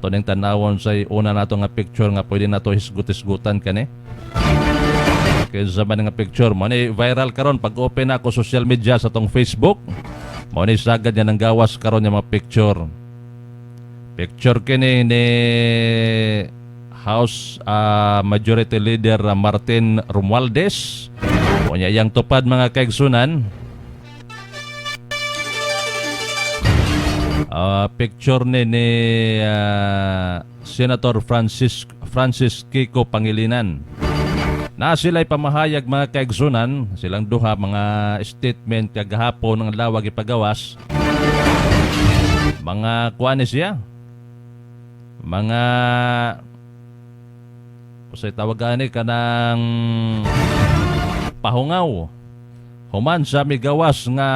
Ato ning tanawon sa una nato nga picture nga pwede nato hisgut-hisgutan kani. Kaya sa man nga picture mo ni viral karon pag open ako social media sa tong Facebook. Mo ni sagad niya nang gawas karon yung mga picture. Picture kini ni House Majority Leader Martin Romualdez. O niya yang tupad mga kaigsunan. Picture ni Senator Francis Kiko Pangilinan. Na sila'y pamahayag mga kaigsunan, silang duha mga statement kagahapon ng lawag ipagawas. Mga kuanis siya. Mga usay tawagan ni kanang pahungaw. Human sa migawas nga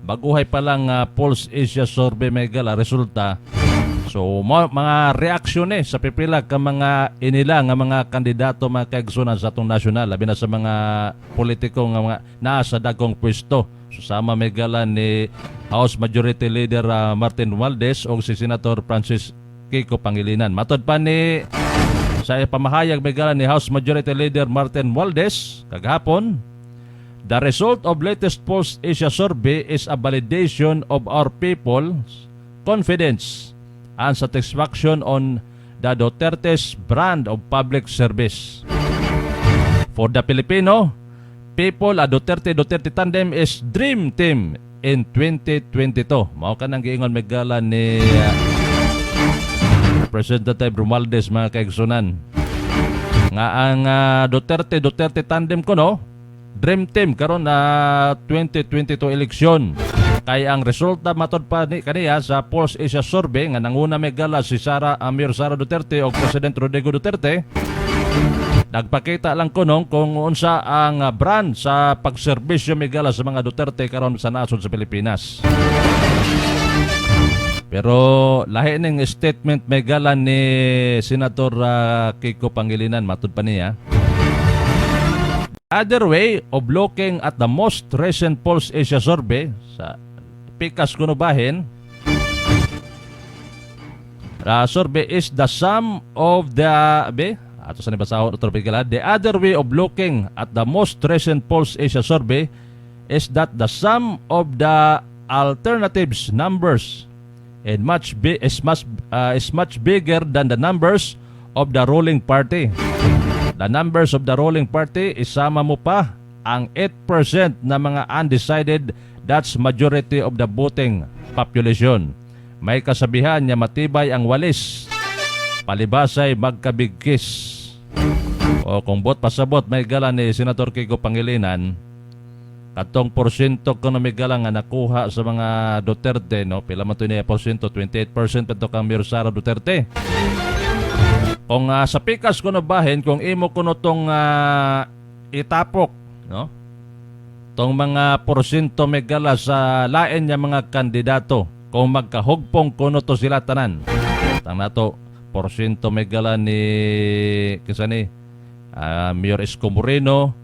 baguhay pa lang Pulse Asia Survey megala resulta. So mga reaksyon sa pipila ka mga inila nga mga kandidato mga kaigsunan sa atong nasyonal labi na sa mga politiko nga mga nasa dagkong pwesto. So sama megala ni House Majority Leader Martin Romualdez o si Senator Francis Kiko Pangilinan. Matod pa ni sa pamahayag megala ni House Majority Leader Martin Romualdez kagahapon, the result of latest Pulse Asia Survey is a validation of our people's confidence and satisfaction on the Duterte's brand of public service. For the Filipino people, a Duterte tandem is dream team in 2022. Mao ka nang giingon megala ni Representative Romualdez mga kaigsunan. Nga ang Duterte tandem ko no, dream team karon na 2022 eleksyon. Kaya ang resulta matod pa ni kaniya sa Pulse Asia Survey nga nanguna megala si Mayor Sara Duterte o President Rodrigo Duterte. Nagpakita lang kunong kung unsa ang brand sa pagserbisyo megala sa mga Duterte karon sa nasod sa Pilipinas. Pero lahi ning statement megala ni Senator Kiko Pangilinan matod pa niya. Other way of looking at the most recent Pulse Asia Survey sa pikas kuno bahin, survey is the sum of the the other way of looking at the most recent Pulse Asia Survey is that the sum of the alternatives numbers is much bigger than the numbers of the ruling party. The numbers of the ruling party isama mo pa ang 8% na mga undecided. That's majority of the voting population. May kasabihan niya matibay ang walis, palibasay magkabigkis. O kung bot pasabot may gala ni Senator Kiko Pangilinan, katong porsyento ko na may gala nga nakuha sa mga Duterte, no? Pila man ito niya porsyento, 28% ito kang Mayor Sara Duterte. Kung sa pikas ko na bahin, kung imo ko no tong itapok, no? Tong mga porsyento megala sa lain niya mga kandidato kung magkahugpong kuno to sila tanan. Tang nato porsyento megala ni kisani Mayor Isko Moreno,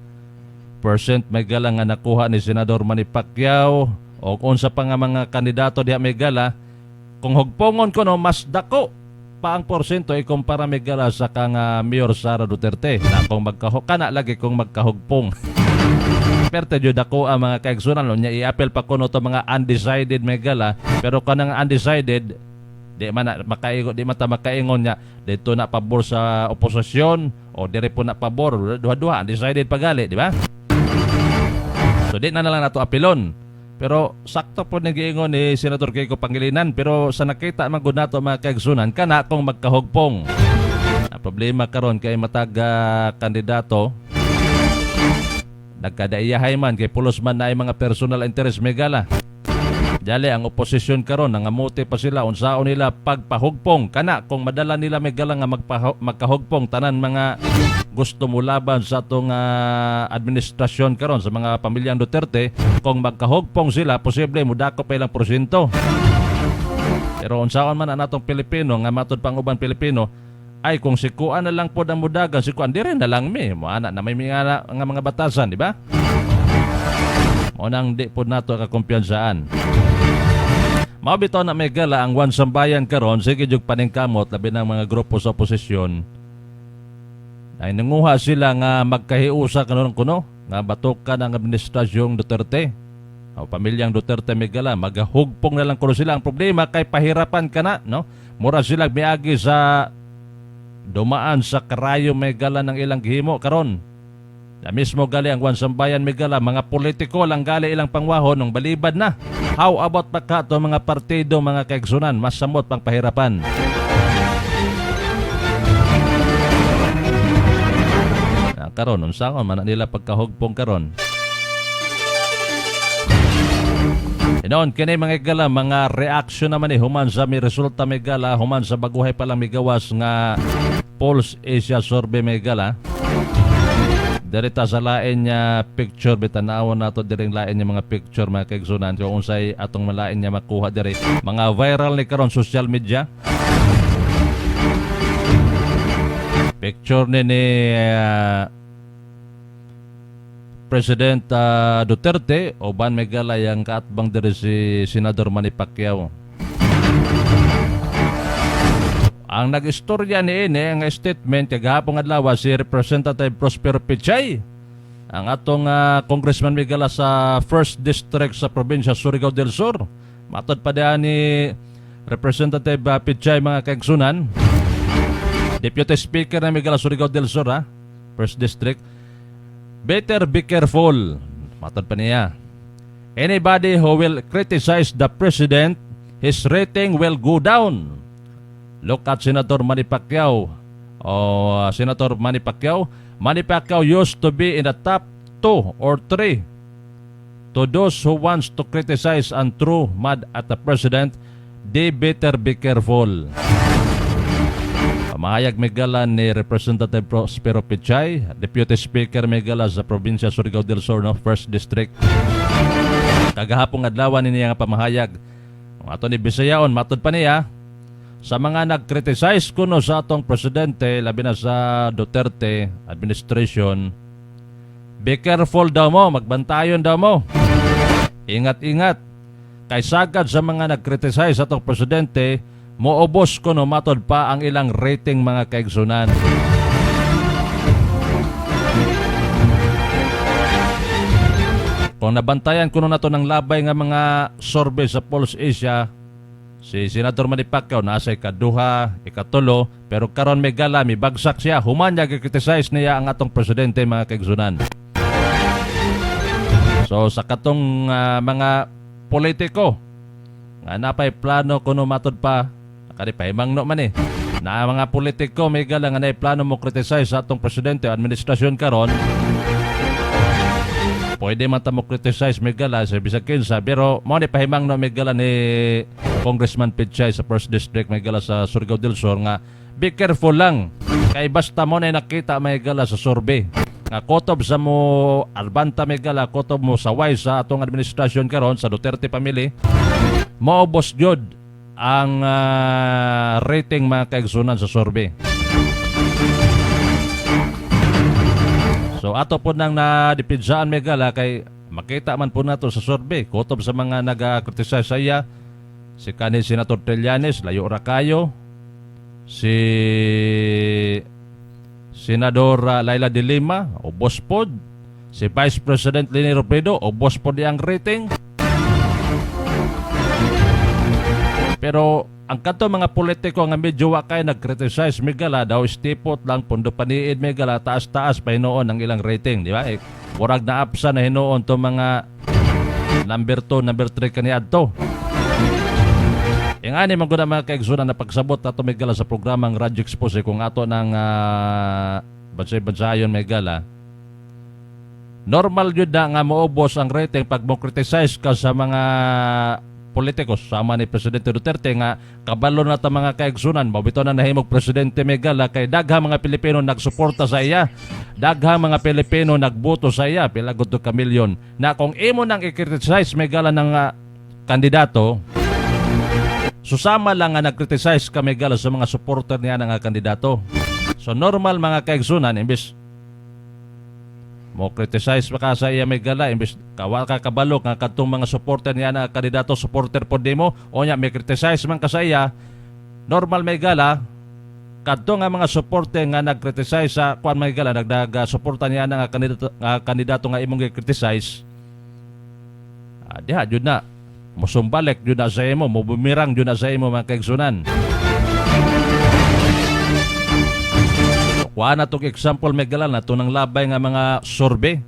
percent megala nga nakuha ni Senador Manny Pacquiao o unsa pa nga mga kandidato diha megala, kung hugpongon kuno mas dako pa ang porsyento ikumpara megala sa kang Mayor Sara Duterte na kung kana lagi kung magkahugpong. Perte jud ako ang mga kaigsunan nya i-apel pa kuno to mga undecided megala, pero kanang undecided di man makaingon nya dito na pabor sa oposisyon o dire po na pabor, duha-duha undecided pagali, di ba? So di na lang nato apelon. Pero sakto po nag-iingon ni Senator Kiko Pangilinan, pero sa nakita man gud nato mga kaigsunan kana kung magkahugpong. Ang problema karon kay matag kandidato nagkadaiyahay man kay pulos man na ay mga personal interest megala. Dali ang oposisyon karon nangamuti pa sila unsaon nila pagpahugpong kana kung madala nila megala nga magkahugpong tanan mga gusto mo laban sa atong administrasyon karon sa mga pamilyang Duterte. Kung magkahugpong sila posible mudako pa ilang porsyento. Pero unsaon man ang atong Pilipino nga matod pang uban Pilipino ay kung sikuan na lang po ang mudagan, sikuan di rin na lang mo anak na may mga batasan, di ba? Mo nang di po nato kakumpiyansaan. Mabitaw na may gala ang one sambayan karon sige jug paningkamot labi ng mga grupo sa oposisyon. Ay nanguha sila nga magkahiusa kanon kuno nga batukan ang administrasyong Duterte. O pamilyang Duterte may gala magahugpong na lang kuno sila. Ang problema kay pahirapan ka na, no? Mura sila miagi sa dumaan sa karayo may gala ng ilang gihimo karon. Na mismo gali ang one sambayan may gala mga politiko lang gali ilang pangwahon ng balibad na. How about pagkato mga partido, mga kaigsunan, mas samot pang pahirapan. Karon unsa kon man nila pagkahugpong karon. Inon kini mga gala mga reaksyon naman human sa may resulta may gala human sa baguhay pa lang migawas nga Pulse Asia Survey may gala. Dirita sa lain niya picture bitanawon nato diring lain niya mga picture mga kaigsunan kung unsay atong malain niya makuha diri mga viral ni karon social media. Picture ni President Duterte o ban may gala yang kaatbang diri si Senador Manny Pacquiao. Ang nag-istorya ni ang statement kagahapon adlaw si Representative Prospero Pichay, ang atong congressman may gala sa 1st District sa probinsya Surigao del Sur. Matod pa diyan ni Representative Pichay mga kaigsunan, Deputy Speaker na may gala Surigao del Sur 1st District. Better be careful. Matod pa niya. Anybody who will criticize the president, his rating will go down. Look at Senator Manny Pacquiao. Senator Manny Pacquiao. Manny Pacquiao used to be in the top 2 or 3. To those who wants to criticize and throw mud at the president, they better be careful. Mahayag megala ni Representative Prospero Pichay, Deputy Speaker megala sa probinsya Surigao del Sur, 1st District. Kagahapong adlaw niya nga pamahayag. Ato ni Bisayaon, matod pa niya, sa mga nag-criticize kuno sa atong presidente, labi na sa Duterte administration, be careful daw mo, magbantayon daw mo. Ingat-ingat. Kay sagad sa mga nag-criticize sa atong presidente, moobos ko no matod pa ang ilang rating mga kaigsunan. Kung nabantayan ko na to ng labay nga mga survey sa Pulse Asia, si Senator Manny Pacquiao nasa ikaduha, ikatulo, pero karon may gala, may bagsak siya. Human niya kriticize niya ang atong presidente mga kaigsunan. So sa katong mga politiko nga napay plano kuno matod pa kani pahimang no man na mga politiko may gala nga nay plano mo criticize sa atong presidente o administrasyon karon, pwede man ta mo criticize may gala sa bisag kinsa, pero mo ni pahimang no may gala ni Congressman Pichay sa 1st District may gala sa Surigao del Sur nga be careful lang kay basta mo na nakita may gala sa survey nga kotob sa mo Albanta may gala, kotob mo saway sa atong administrasyon karon sa Duterte family, maubos gyud ang rating mga kaigsunan sa survey. So ato po nang nadipidsaan may gala kay makita man po nato sa survey kutob sa mga nag-criticize sa iya si kanhi Senator Trillanes, layo ra kayo, si Senador Laila de Lima, ubos pod, si Vice President Leni Robredo, ubos pod ang rating. Pero ang kanto mga politiko nga medyo wakay nag-criticize megala daw stipot lang pundo paniid megala taas-taas pa hinoon ang ilang rating, di ba? Murag na apsa na hinoon to mga number 2, number 3 kaniadto. Yung ani man gud mga kaigsunan na pagsabot ato megala sa programang Radyo Expose kung ato ng bansay-bansayon megala. Normal jud na nga moubos ang rating pag mo criticize ka sa mga politikos sama ni Presidente Duterte nga kabalo na ta mga kaigsunan, mabito na nahimog Presidente megala kay daghang mga Pilipino nagsuporta sa iya, daghang mga Pilipino nagboto sa iya, pila gud ka milyon, na kung imo nang i-criticize megala ng kandidato, susama lang nga nag-criticize ka megala sa mga supporter niya ng kandidato. So normal mga kaigsunan, imbes Mo criticize pa ka sa iya may gala imbes kawa ka kabalo nga kadtong mga supporter niya na kandidato supporter pod nimo o nya may criticize man ka sa iya normal may gala kadto nga mga supporter nga nag-criticize sa kuan may gala nagdaga suporta niya na kandidato nga imong gi-criticize diha jud na mosumbalik jud na sa imo mo bumirang jud na sa imo mga kaigsunan. Kuha na itong example may gala na ito ng labay nga mga survey.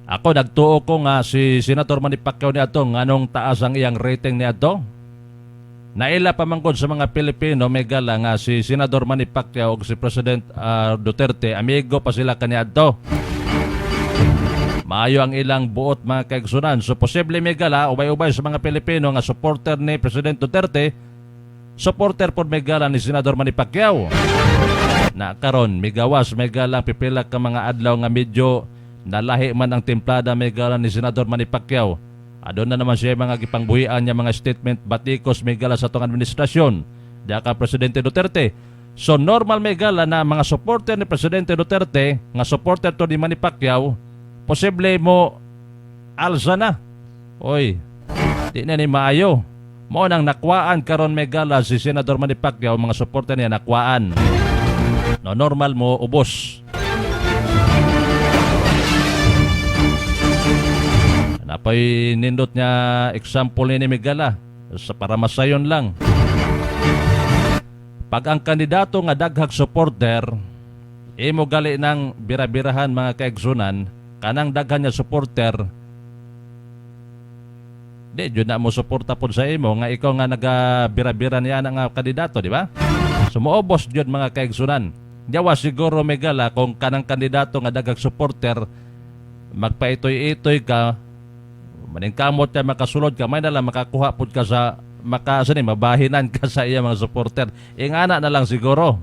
Ako nagtuo ko nga si Senator Manny Pacquiao niya ito nganong taas ang iyang rating niya ito. Naila pamangkod sa mga Pilipino may gala nga si Senator Manny Pacquiao o si President Duterte, amigo pa sila kaniya ito. Maayo ang ilang buot mga kaigsunan. So posible may gala, ubay-ubay sa mga Pilipino nga supporter ni President Duterte, supporter pod may gala ni Senador Manny Pacquiao. Na karon migawas may gala pipila ka mga adlaw nga medyo nalahi man ang templada may gala ni Senador Manny Pacquiao. Adon na naman siya mga gipangbuhian niya mga statement batikos may gala sa tong administrasyon diha ka Presidente Duterte. So normal may gala na mga supporter ni Presidente Duterte nga supporter to ni Manny Pacquiao posible mo alsa na. Oy, di na ni maayo. Mo nang nakwaan karon may gala si Senador Manny Pacquiao mga suporta niya nakwaan. No normal mo ubos. Napay nindot niya example ni Migala sa para masayon lang. Pag ang kandidato nga daghag supporter imo gali ng birabirahan mga kaigsunan kanang daghan niya supporter di jud na mo suporta pod sa imo nga ikaw nga nagabira-bira niya nga kandidato, di ba? Sumuobos jud mga kaigsunan. Diyawa siguro may gala kung kanang kandidato nga daghang supporter magpaitoy-itoy ka maningkamot ka makasulod ka may nalang makakuha pod ka sa mabahinan ka sa iya mga supporter. Ingana na lang siguro.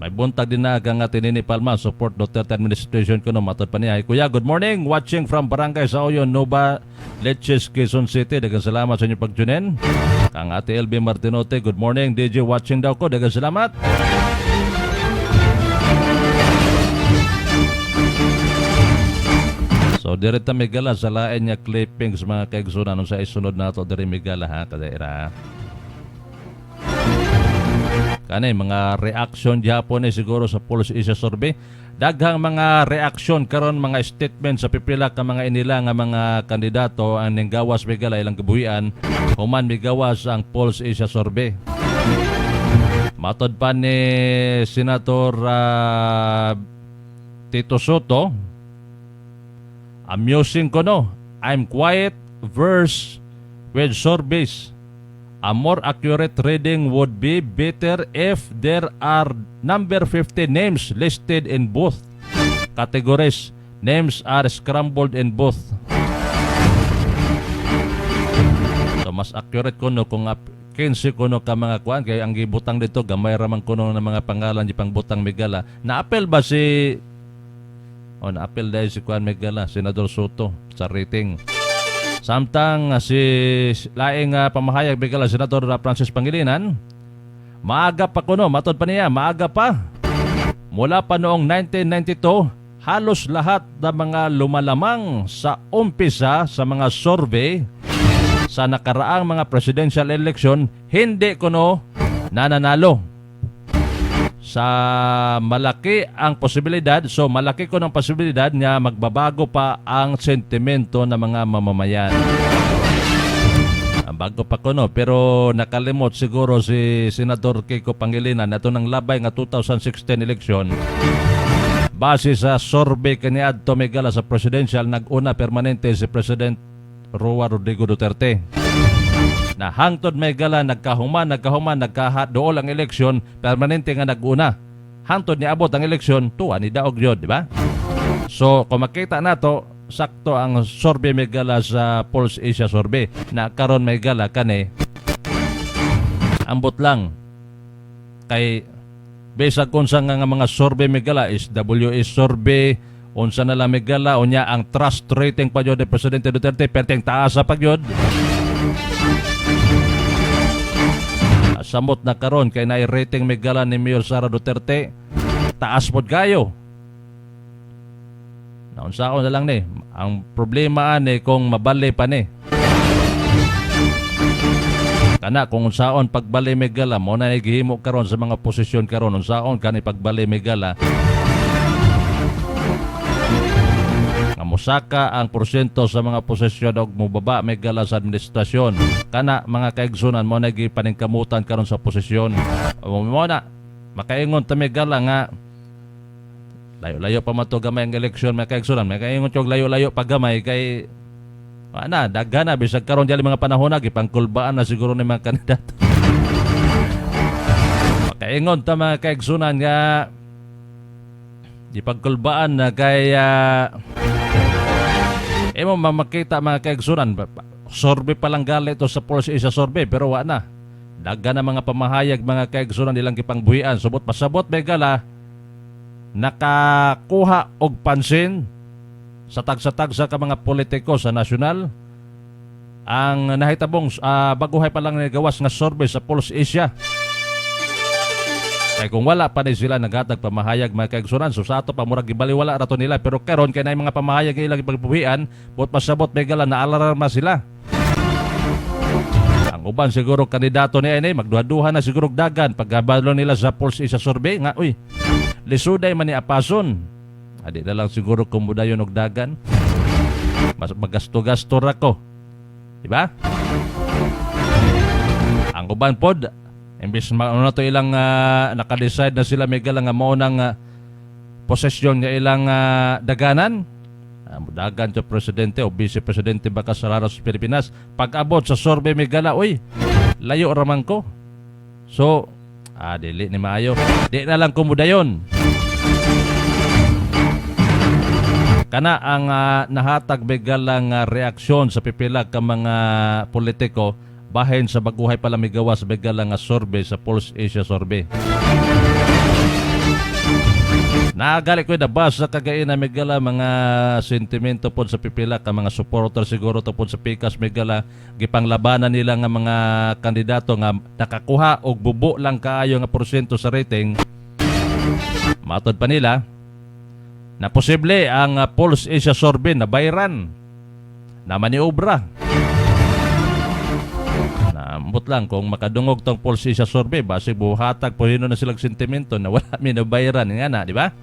May buntag din na nga Tinini Palma support Duterte administration ko no matod pa niya. Kuya, good morning. Watching from Barangay Sauyo, Nova Leches, Quezon City. Daghang salamat sa inyong pagtunin. Kang Ate LB Martinote, good morning. DJ watching daw ko. Daghang salamat. So direta Migala sa lain niya clippings mga kaigsunan sa isunod na ito diri Migala ha kadaira. Kanay mga reaction Japon siguro sa Pulse Asia survey. Daghang mga reaction karon mga statement sa pipila ka mga inila nga mga kandidato ang ninggawas Migala ilang kabuhian human migawas ang Pulse Asia survey. Matod pa ni Senator Tito Soto, amusing ko no, I'm quiet verse with surveys. A more accurate reading would be better if there are number 50 names listed in both categories. Names are scrambled in both. So mas accurate kuno kung 15 kuno ka mga kuan kay ang gibutang dito gamay ramang kuno ng mga pangalan di pangbutang Migala. Na-apel ba si na-apel dahil si kuan Migala, Senador Soto sa rating. Samtang si laing pamahayag Migala Senador Francis Pangilinan, maaga pa kuno, matod pa niya, maaga pa. Mula pa noong 1992, halos lahat ng mga lumalamang sa umpisa sa mga survey sa nakaraang mga presidential election, hindi kuno nananalo. Sa malaki ang posibilidad, so malaki ko ng posibilidad niya magbabago pa ang sentimento ng mga mamamayan. Bago pa ko no, pero nakalimot siguro si Senador Kiko Pangilinan na ito ng labay nga 2016 election. Base sa survey kaniya adto Migala sa presidential, nag-una permanente si President Roa Rodrigo Duterte. Na hangtod Migala nagkahuman nagkahadool ang eleksyon, permanente nga nag-una. Hangtod ni abot ang eleksyon, tuwa ni daog yun, di ba? So kung makita nato, sakto ang survey Migala sa Pulse Asia survey na karon Migala kani ambot lang kay bisag unsa nga mga survey Migala is WS survey unsa na lang Migala unya ang trust rating pa jud ni Presidente Duterte perteng taas pa jud. Samot na karon kay naay rating Migala ni Mayor Sara Duterte taas pod kayo. Naunsa ko na lang ni. Ang problema ani kung mabali pa ni. Kana kung unsaon pagbali megala mo na gihimo karon sa mga posisyon karon unsaon kani pagbali megala. Nga mosaka ang porsyento sa mga posisyon og mobaba megala sa administrasyon. Kana mga kaigsunan mo na gipaningkamutan karon sa posisyon. Mo na makaingon ta megala nga layo-layo pa man to gamay ang eleksyon mga kaigsunan. Makaingon tiyog layo-layo pa gamay kay na, daga na, bisag karon dyan mga panahon na, ipangkulbaan na siguro ng mga kandidato. Makaingon ta mga kaigsunan nga, ipangkulbaan na kaya, mo mamakita mga kaigsunan, sorbe palang galit to sa Pulse Asia Sorbe, pero wala na. Daga na mga pamahayag mga kaigsunan nilang ipangbuhian, subot pasabot may gala, nakakuha og pansin, sa tagsa-tagsa ka mga politiko sa nasyonal ang nahitabong baguhay pa lang nagawas nga survey sa Pulse Asia. Kaya kung wala pa ni sila naghatag pamahayag mga kaigsunan, so sa ato pa murag gibaliwala rato nila, pero karon kay nay mga pamahayag ilang ipagpuhian but pasabot may gala na alarma sila. Ang uban siguro kandidato ni ini magduha-duha na siguro dagan pagkabalo nila sa Pulse Asia survey nga uy lisuday man ni apason. Adi na lang siguro kumudayon og dagan. Mas magasto-gasto ra ko. Diba? Ang uban pod, imbis na to ilang naka-decide na sila may galang nga mao nang posesyon nga ilang daganan. Dagan to presidente o vice presidente baka sa Laros Pilipinas. Pag-abot sa survey may gala, uy, layo raman ko. So, dili ni maayo. Di na lang kumudayon. Kana ang nahatag bigalang reaksyon sa pipila ka mga politiko bahin sa baguhay pala migawas bigalang survey sa Pulse Asia Survey. Nagali ko nabasa kagay na migala mga sentimento po sa pipila ka mga supporter siguro to po sa Pikas migala gipanglabanan nila nga mga kandidato nga nakakuha og bubo lang kaayo nga porsyento sa rating. Matod pa nila na posible ang Pulse Asia Survey na bayran na maniobra. Naambot lang kung makadungog tong Pulse Asia Survey base buhatag po na silang sentimento na wala minabayran nga na, di ba?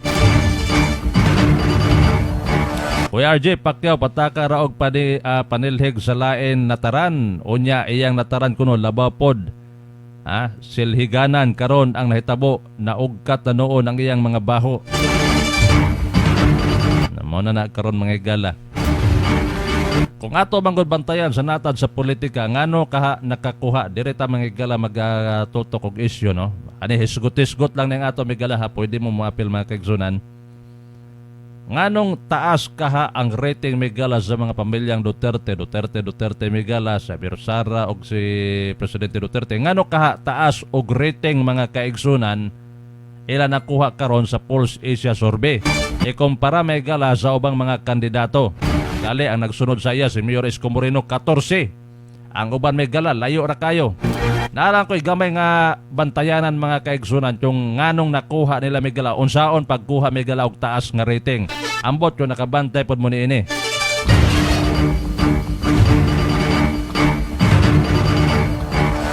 Kuya RJ Pacquiao pataka raog panilhig sa lain nataran unya iyang nataran kuno labapod. Silhiganan karon ang nahitabo na ugkat na noon ang iyang mga baho. Mo na karon mga gala. Kung ato banggod bantayan sa natad sa politika ngano kaha nakakuha diri ta mga gala magatutok og isyu no. Ani hisgot-hisgot lang ning ato mga gala ha pwede mo moapil mga kaigsunan. Nganong taas kaha ang rating mga gala sa mga pamilyang Duterte mga gala sa Sara og si Presidente Duterte. Ngano kaha taas og rating mga kaigsunan ila nakuha karon sa Pulse Asia Survey. Ikumpara may gala sa ubang mga kandidato. Dali ang nagsunod sa iya si Mayor Isko Moreno 14. Ang uban may gala layo ra kayo. Narang ko'y gamay nga bantayanan mga kaigsunan yung nganong nakuha nila may gala unsaon pagkuha may gala og taas nga rating. Ambot yung nakabantay pod mo ni ini.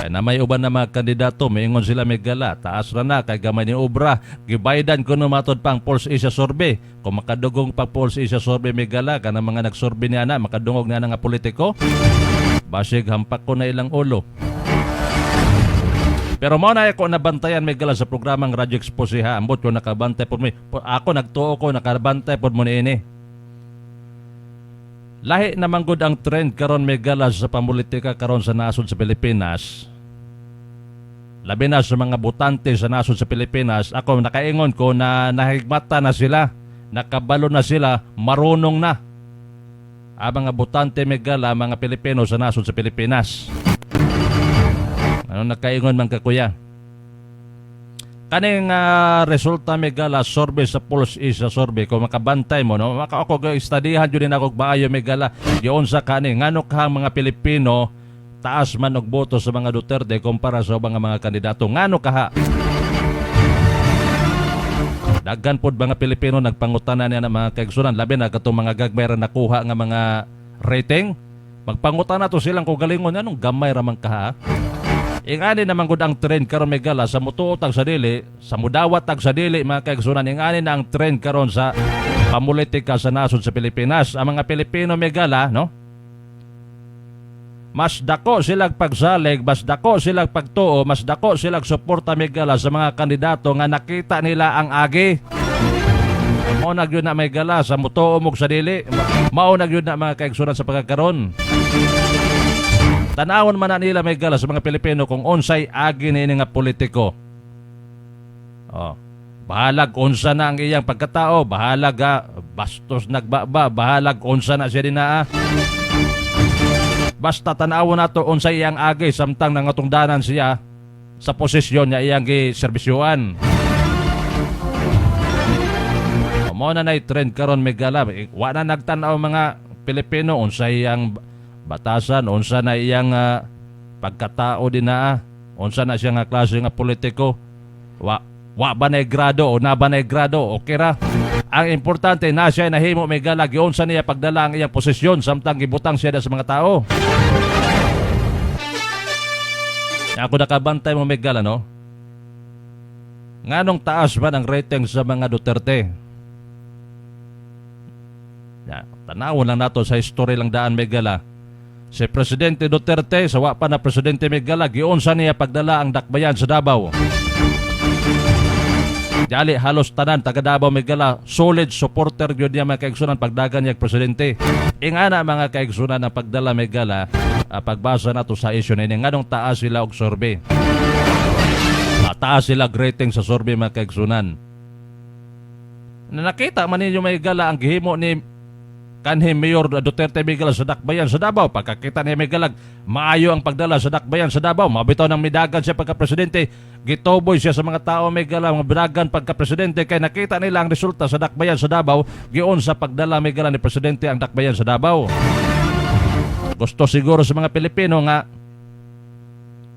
Na may uban na mga kandidato, maingon sila may gala, taas ra na, kay gamay ni obra, gibaydan ko no matod pang Pulse Asia Survey. Kung makadugong pang Pulse Asia Survey may gala, ka na mga nagsurvey niya na, makadungog na nga politiko, basig hampak ko na ilang ulo. Pero mo na ako nabantayan may gala sa programang Radyo Expose ha, ambot ko nakabantay po mo. Ako nagtuo ko, nakabantay po mo ni ini. Lahi naman gud ang trend karon may gala sa pamolitika karon sa nasod sa Pilipinas. Labi na sa mga botante sa nasod sa Pilipinas, ako nakaingon ko na nahigmata na sila, nakabalo na sila, marunong na. Ang mga botante may gala, mga Pilipino sa nasod sa Pilipinas. Ano nakaingon man kakuya? Kaning resulta may gala survey sa Pulse Asia Survey, kung makabantay mo, no? Ako studyhan yun din ako maayo may gala, yun sa kaning, ngano ka mga Pilipino, taas man og boto sa mga Duterte kumpara sa mga kandidato. Ngano kaha? daghan pod mga Pilipino nagpangutana niya ng mga kaigsunan, labi na katong mga gagmay ra nakuha nga mga rating. Magpangutana to silang kung galingon anong gamay ra man ka. Ingani naman gud ang trend karon may gala sa mutuot ang sadili, sa mudawat ang sadili mga kaigsunan. Ingani na ang trend karon sa pamulitika sa nasod sa Pilipinas. Ang mga Pilipino may gala, no? Mas dako silang pagsalig, mas dako silang pagtuo, mas dako silang suporta may gala sa mga kandidato nga nakita nila ang agi. Maunag yun na may gala sa mutuo mong sadili. Maunag yun na mga kaigsunan sa pagkakaroon. Tanawon man na nila may gala sa mga Pilipino kung unsay agi ni nga politiko. Bahalag unsa na ang iyang pagkatao, bahalag bastos nagbaba, bahalag unsa na siya dinaa. Basta tanawon nato unsay iyang agi samtang nangatungdanan siya sa posisyon niya iyang giserbisyuan. Mao na nay trend karon may gala. Wa na nagtan-aw mga Pilipino unsay iyang batasan, unsa na iyang pagkatao din na, unsa na siya nga klase nga politiko. Wa ba na grado o na ba na grado, okay ra. Ang importante na siya nahimo may gala, unsa niya pagdala ang iyang posisyon samtang gibutang siya sa mga tao. Ako nakabantay mo may gala, no? Nganong taas ba ang rating sa mga Duterte? Tanawon lang nato sa history lang daan may gala. Si Presidente Duterte, sawa pa na Presidente Migala, giunsa niya pagdala ang dakbayan sa Davao. Dali halos tanan taga Davao Migala, solid supporter gyud niya mga kaigsunan pagdagan niya Presidente. Ingana mga kaigsunan ang pagdala Migala, pagbasa nato sa issue na ini, nganong taas sila og survey. Taas sila rating sa survey mga kaigsunan. Nakita man ninyo Migala ang gihimo ni kanhim Mayor Duterte Migala sa dakbayan sa Davao. Pagkakita niya Migalag, maayo ang pagdala sa dakbayan sa Davao. Mabitaw ng midagan siya pagka-presidente. Gitoboy siya sa mga tao Migala, mga bidagan pagka-presidente. Kaya nakita nila ang resulta sa dakbayan sa Davao. Giyon sa pagdala Migala ni Presidente ang dakbayan sa Davao. Gusto siguro sa mga Pilipino nga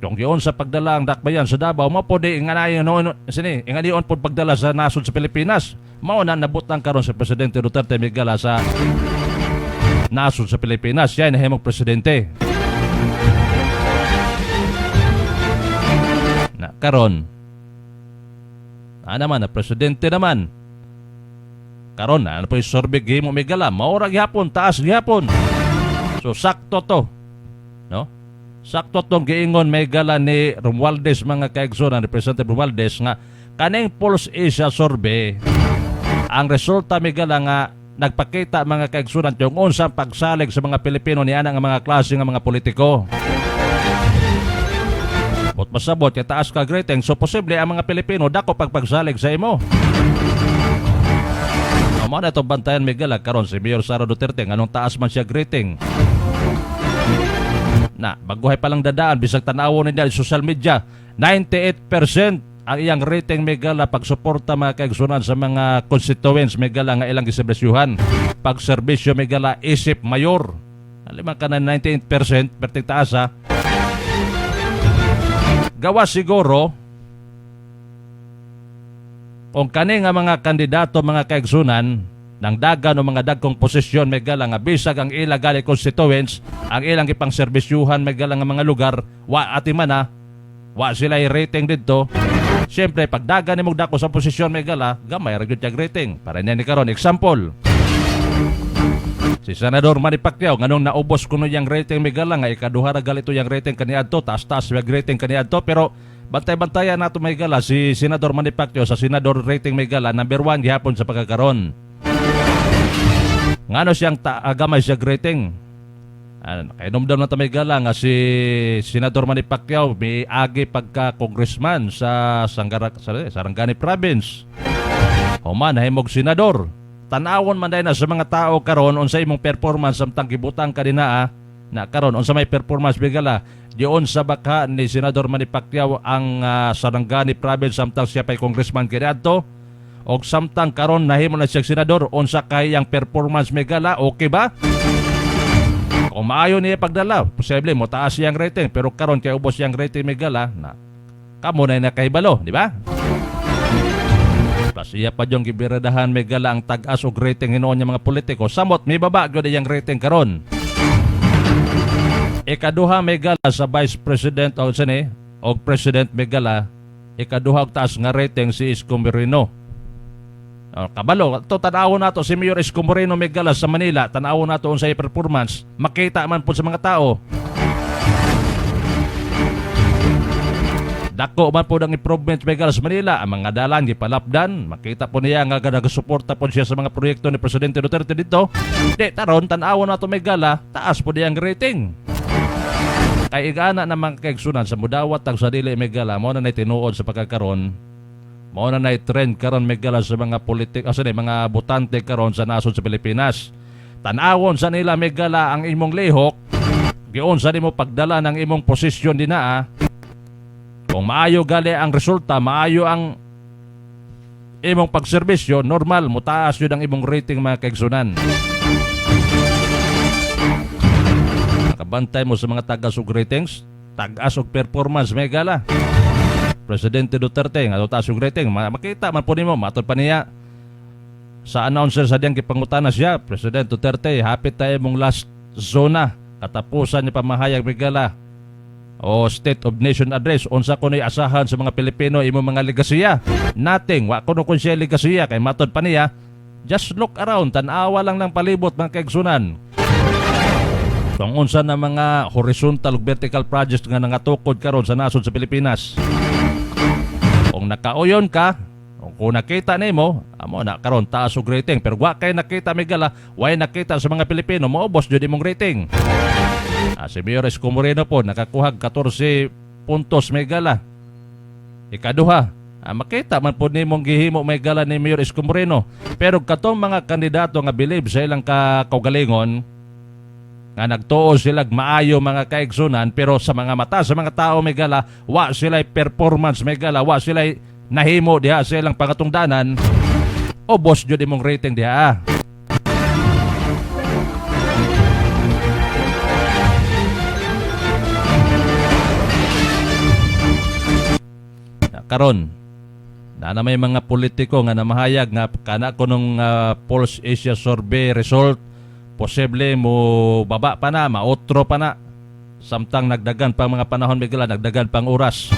kung giyon sa pagdala ang dakbayan sa Davao, mapodi inganiyon po pagdala sa nasod sa Pilipinas. Mauna nabutang karon sa Presidente Duterte Migala sa nasod sa Pilipinas. Siya nahimong presidente. Na karon naman na presidente naman. Karon na po yung survey gihimo Migala, maura gihapon, taas gihapon. So sakto to, no? Sakto tong giingon Migala ni Romualdez mga kaigsunan, Representative Romualdez nga kaning Pulse Asia survey, ang resulta Migala nga nagpakita mga kaigsunan yung unsang pagsalig sa mga Pilipino niana nga mga klase nga mga politiko. Bot masabot kay taas ka rating, so posible ang mga Pilipino dako pagpagsalig sa imo. Amo na itong bantayan Migala karon si Mayor Sara Duterte nganong taas man siya rating. Na baguhay pa lang dadaan bisag tanawon niya sa social media, 98% ang iyang rating Migala pagsuporta mga kaigsunan sa mga constituents Migala nga ilang giserbisyuhan. Pagserbisyo Migala isip mayor. Alimang ka na 98% perting taas ha. Gawa siguro kung kani nga mga kandidato mga kaigsunan ng dagan o mga dagkong posisyon Migala nga bisag ang illegal constituents, ang ilang ipangserbisyuhan Migala nga mga lugar, wa ati man ha, wa sila i-rating dito. Siyempre, pag dagan ni mong dako sa posisyon Migala, gamay ra gyud rating. Para niya ni karon example. Si Senador Manny Pacquiao nganong naubos kuno yang rating Migala nga ikaduha ra galito yang rating kaniadto, taas-taas yung rating kaniadto, pero bantay-bantayan nato Migala si Senador Manny Pacquiao sa Senador rating Migala number 1 gihapon sa pagkakaron. Ngano siyang gamay siya rating. Kainomdam na Migala nga si Senador Manny Pacquiao may agi pagka-congressman sa Sarangani Province. Human nahimog senador. Tanawon man day na sa mga tao karon unsa imong performance samtang gibutang kanina na karon unsa may performance Migala diyon sa baka ni Senador Manny Pacquiao ang Sarangani Province samtang siya pay congressman kaniadto. Og samtang karon nahimo na siya senador, unsa kay ang performance Migala, okay ba? Kung maayo niya pagdala, posible mo taas siyang rating, pero karon kay ubos siyang rating Migala na kamo na nakahibalo, di ba? Plus iya pa yung gibiradahan may gala ang tag-as og rating hinoon niya mga politiko. Samot may baba gyud iyang rating karon. Ikaduha may gala sa Vice President o sini o President may gala. Ikaduha og taas nga rating si Isko Moreno. Kabalo, to tanaw nato si Mayor Isko Moreno may gala sa Manila. Tanaw nato unsay performance. Makita man po sa mga tao. Dako man po ng improvement may gala sa Manila. Ang mga dalan gipalapdan. Makita po niya nga nagasuporta po siya sa mga proyekto ni Presidente Duterte dito. Di taron tanaw nato may gala, taas po niya ang rating. Kay igana na mga kaigsunan sa mudawat ang sa dili may gala mo na tinuod sa pagkakaron. Mo na trend karon may gala sa mga politik mga botante karon sa nasod sa Pilipinas. Tanawon sa nila may gala ang imong lihok. Giun sa nimo pagdala ng imong posisyon dinaa. Kung maayo gali ang resulta, maayo ang imong pagserbisyo, normal mutaas yun ang imong rating mga kaigsunan. Nakabantay mo sa mga tagas og ratings, tagas og performance may gala. Presidente Duterte nga taas og rating, makita man po nimo matod pa niya sa announcer sa diyang gipangutana siya, President Duterte, hapit tayo mong last zona, katapusan niya pamahayag may gala o State of Nation Address. Unsa ko ni asahan sa mga Pilipino imo mga legasiya? Nothing. Wa kuno kun siya legasiya kay matod pa niya. Just look around, tan-awa lang ng palibot mga kaigsunan. Kung unsa na mga horizontal ug vertical projects nga nangatukod karon sa nasod sa Pilipinas. Kung nakauyon ka, kung nakita nimo, amo na karon taas og rating, pero wa kay nakita may gala, way nakita sa mga Pilipino, maubos jud imong rating. Si Mayor Isko Moreno po nakakuha 14 puntos may gala. Ikaduha, makita man po nimong gihimo may gala ni Mayor Isko Moreno. Pero katong mga kandidato nga believe sa ilang kaugalingon nga nagtuo sila maayo mga kaigsunan, pero sa mga mata sa mga tao may gala, wa sila performance may gala, wa sila nahimo diha sa ilang pangatungdanan. Ubos jud imong rating diha. Karon na may mga politiko nga namahayag nga kana kunong Pulse Asia Survey result posible mo baba pa na, maotro pa na, samtang nagdagan pang mga panahon may gala, nagdagan pang oras.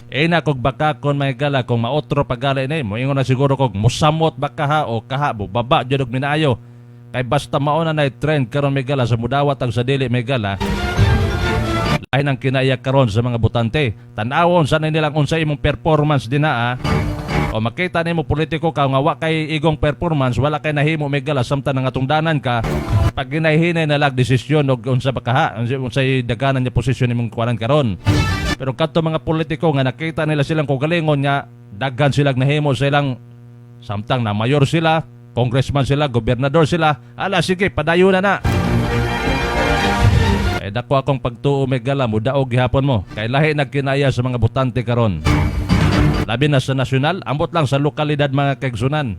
Na kog baka kon may gala kung maotro pagali ni mo ingon na siguro kog musamot baka ha o kaha baba jud og minayo kay basta mao na trend karon may gala sa mudawat ang sa dili may gala. Ay nang kinaiyak karon sa mga botante. Tan-awon sa nilang unsa imong performance dinaa. O makita nimo politiko ka nga wa kay igong performance, wala kay nahimo may gala samtang nangatungdanan ka. Pag ginahinay na lag desisyon og unsa ba kaha, unsay daganan niya posisyon imong kuwanan karon. Pero kadto mga politiko nga nakita nila silang kaugalingon nga daghan silang nahimo sa ilang samtang na mayor sila, congressman sila, gobernador sila. Ala sige, padayon na. Dako akong pagtuo may gala mo daog gihapon mo kay lahi nagkinaya sa mga botante karon. Labi na sa nasyonal, ambot lang sa lokalidad mga kaigsunan.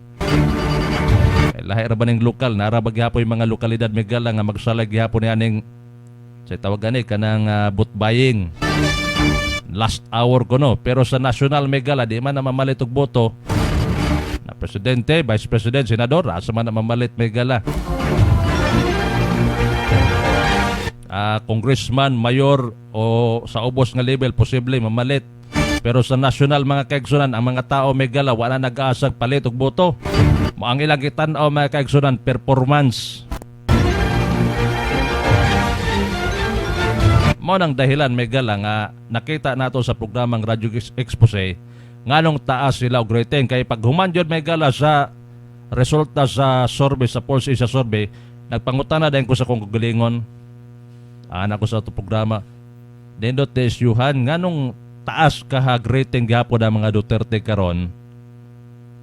Kay lahi ra ba ning lokal, nara ba gihapon yung mga lokalidad may gala nga magsalag gihapon ni aning say tawag ani kanang vote buying. Last hour ko no, pero sa nasyonal may gala di man na mamalit og boto. Na presidente, vice president, senador, asa man na mamalit may gala. Congressman, mayor o sa ubos nga level posible mamalit. Pero sa national mga kaigsunan ang mga tao may gala wala nag-aasag palit og boto. Ang ilang kitan-aw mga kaigsunan performance. Mao nang dahilan may gala nga nakita nato sa programang Radio Expose nganong taas sila og rating kay pag human jud may gala sa resulta sa survey sa Pulse Asia Survey nagpangutana dayon ko sa kong kagalingon. Anak ko sa ito programa. Dendot tesyuhan, nganong taas kahag rating gapon ang mga Duterte karon.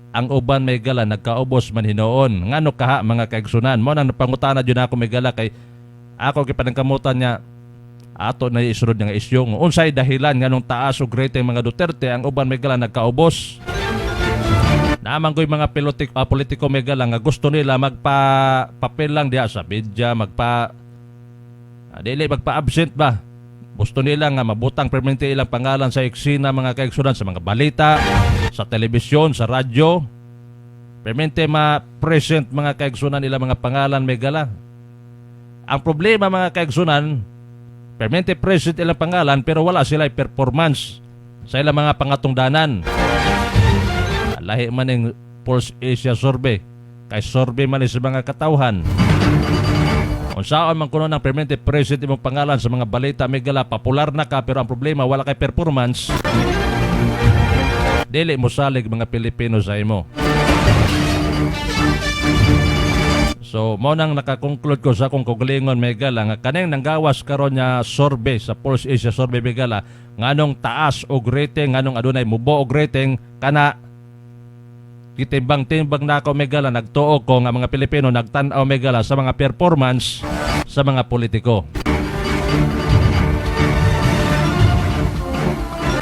Ang uban may gala, nagkaubos man hinoon. Ngano kaha mga kaigsunan. Mo nang napangutana dyan ako may gala kay ako kipanangkamutan niya ato na isunod nga isyong. Unsay dahilan nganong taas og rating mga Duterte, ang uban may gala nagkaubos. Naman ko'y mga politiko may gala nga gusto nila magpa-papel lang diya sa bidya, dili magpa-absent ba? Gusto nila nga mabutang permanente ilang pangalan sa eksena mga kaigsunan sa mga balita, sa telebisyon, sa radyo. Permente ma-present mga kaigsunan nila mga pangalan may gala. Ang problema mga kaigsunan, permente present ilang pangalan pero wala sila performance sa ilang mga pangatungdanan. Lahi man yung Pulse Asia Survey, kay survey man sa mga katawhan. Kung saan man kuno ng permente present imong pangalan sa mga balita may gala, popular na ka pero ang problema wala kay performance, dili mo salig mga Pilipino sa imo. So mo nang nakakonclude ko sa akong kaugalingon may gala nga kaneng nanggawas karon nya survey sa Pulse Asia Survey may gala nganong taas og rating, nganong adunay mubo og rating kana gitimbang-timbang na ako may gala, nagtuo ko nga mga Pilipino nagtan-aw may gala sa mga performance sa mga politiko.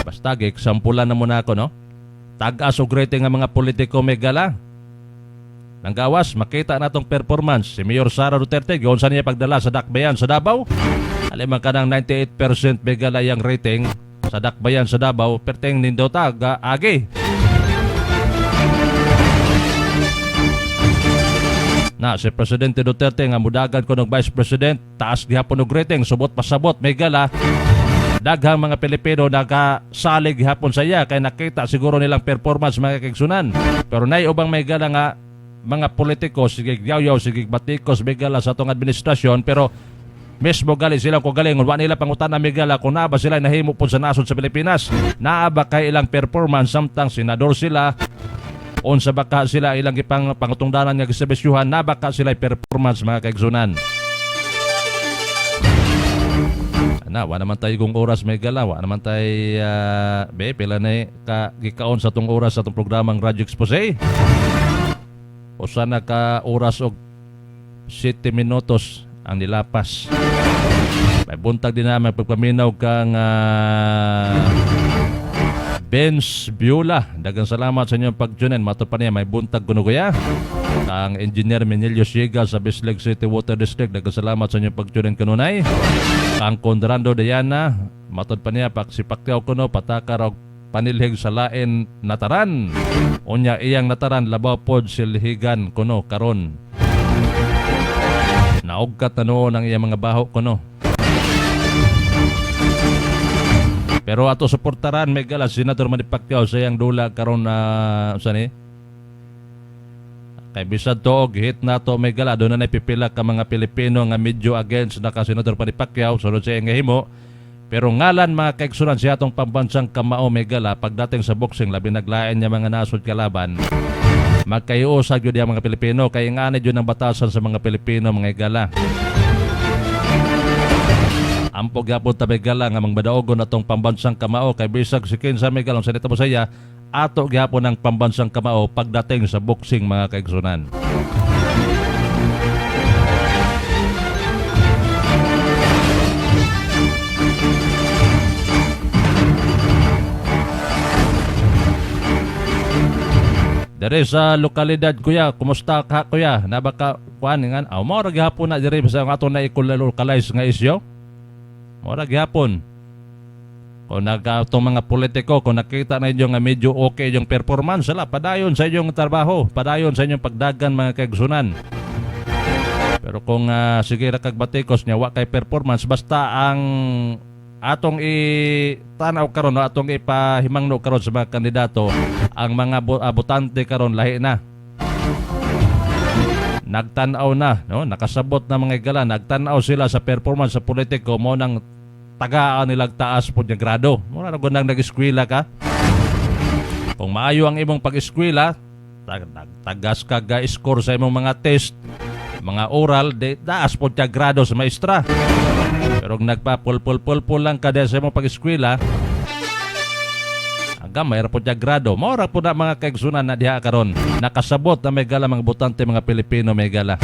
Basta example na muna ako, no? Tag-as og rating nga mga politiko may gala. Nanggawas, makita na itong performance. Si Mayor Sara Duterte, yun sa niya pagdala sa Dakbayan sa Davao. Alam ka ng 98% may gala yung rating sa Dakbayan sa Davao, perteng nindo taga agi. Na si Presidente Duterte nga mudagan ko ng Vice President, taas gihapon og rating, subot pasabot may gala. Daghang mga Pilipino nakasalig gihapon sa iya kay nakita siguro nilang performance mga kaigsunan. Pero nay ubang may gala nga mga politiko sige yaw-yaw sige batikos may gala sa atong administrasyon pero mismo gali silang kugalingon wa nila pangutan na may gala kung naa ba sila nahimo po sa nasod sa Pilipinas, naa ba kay ilang performance samtang senador sila, unsa baka sila ilang ipang pangutungdanan nga giserbisyuhan, na baka sila performance mga kaigsunan. Na wa naman tayo kung oras may gala, wa naman tayo pila na gikaon sa tong oras sa tong programang Radyo Expose. O sana ka oras og 7 minutos ang nilapas. May buntag din namin pagpaminaw kang Benz Biola. Dagang salamat sa inyong pag-tunin. Mato pa niya, may buntag kuno kuya. Ang Engineer Menelio Siega sa Bislig City Water District. Dagang salamat sa inyong pag-tunin kanunay. Ang Conrando Diana. Matod pa niya, paksipaktiaw kuno, patakar og panilhig sa lain nataran. Unya iyang nataran, labaw pod silhigan kuno karon. Naugkat na noon ang iyang mga baho kuno. Pero ato suportaran may gala Senator Manny Pacquiao sa iyang dula karon na sani. Kay bisad to og hit nato may gala doon na pipila ka mga Pilipino nga medyo against na ka Senator Manny Pacquiao sulod sa iyang himo. Pero ngalan mga kaigsunan siya atong pambansang kamao may gala pagdating sa boxing labi naglain niya mga nasod kalaban. Magkayuusag yun mga Pilipino kay nga yun ang batasan sa mga Pilipino mga gala. Ampog yapon ta may gala nga mangbadaogon atong pambansang kamao kay bisag si kinsa may galang salita mo saya ato gyapon ang pambansang kamao pagdating sa boxing mga kaigsunan. Dere sa lokalidad kuya, kumusta ka kuya? Nabaka kuan nga mo ra gyapon na diri sa ato na i-localize nga isyo. Mo ra gyapon. Kung itong mga politiko, kung nakita na inyo nga medyo okay yung performance, sila padayon sa inyong trabaho, padayon sa inyong pagdagan mga kaigsunan. Pero kung sige ra kag batikos niya wa kay performance, basta ang atong itanaw karon, atong ipahimangno karon sa mga kandidato, ang mga botante karon lahi na. Nagtanaw na, no? Nakasabot na mga gala, nagtanaw sila sa performance sa politiko mo nang tagaan nilang taas po niya grado. Muna na gunang nag-eskwela ka. Kung maayo ang imong pag-eskwela, tagas ka ga-score sa imong mga test, mga oral, taas po niya grado sa maestra. Pero kung nagpapulpul-pulpul lang ka sa imong pag-eskwela, hanggang mayroon po niya grado. Maura po na mga kaigsunan na diha karon. Nakasabot na may gala mga botante mga Pilipino may gala.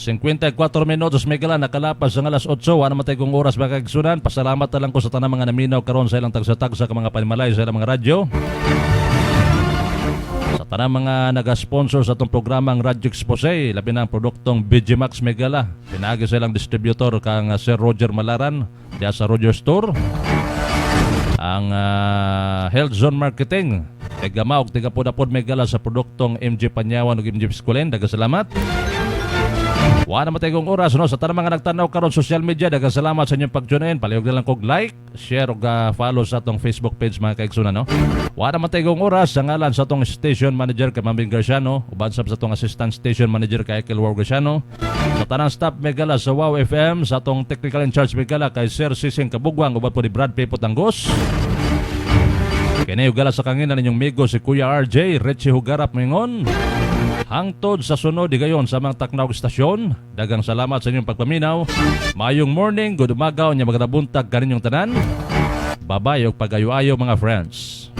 ...54 minutos may gala, nakalapas ang alas 8. Ano matay kong oras mga kaigsunan. Pasalamat na lang ko sa tanang mga naminaw karon sa ilang tagsa-tagsa ka mga panimalay sa ilang mga radyo. Sa tanang mga nag-sponsor sa itong programang Radyo Expose, labi ng produktong BGMax Megala. Pinagi silang distributor kang Sir Roger Malaran diya sa Roger Store. Ang Health Zone Marketing, tigama og tigapod-apod Megala sa produktong MG Panyawan ug MG Piscolen. Daghang salamat. Wala naman tayong oras no? Sa tanang mga nagtanaw karon social media, daghang salamat sa inyong pag-tune in. Palihog na lang kog like, share ug follow sa atong Facebook page mga kaigsunan no. Wala naman tayong oras sa ngalan sa atong station manager kay Mambing Garciano, uban sa atong assistant station manager kay Ekel War Garciano. Sa tanang staff Megala sa Wow FM, sa atong technical in charge Megala kay Sir Sising Kabugwang, uban po ni Brad Pepot Anggos. Kini ugala sa kanginan ninyong migo si Kuya RJ Richie Hugarap Mingon. Hangtod sa sunod di gayon sa mga taknaw stasyon. Dagang salamat sa inyong pagpaminaw. Mayong morning, good umagaw nya magandang buntag kaninyong tanan. Babay og pagayo-ayo mga friends.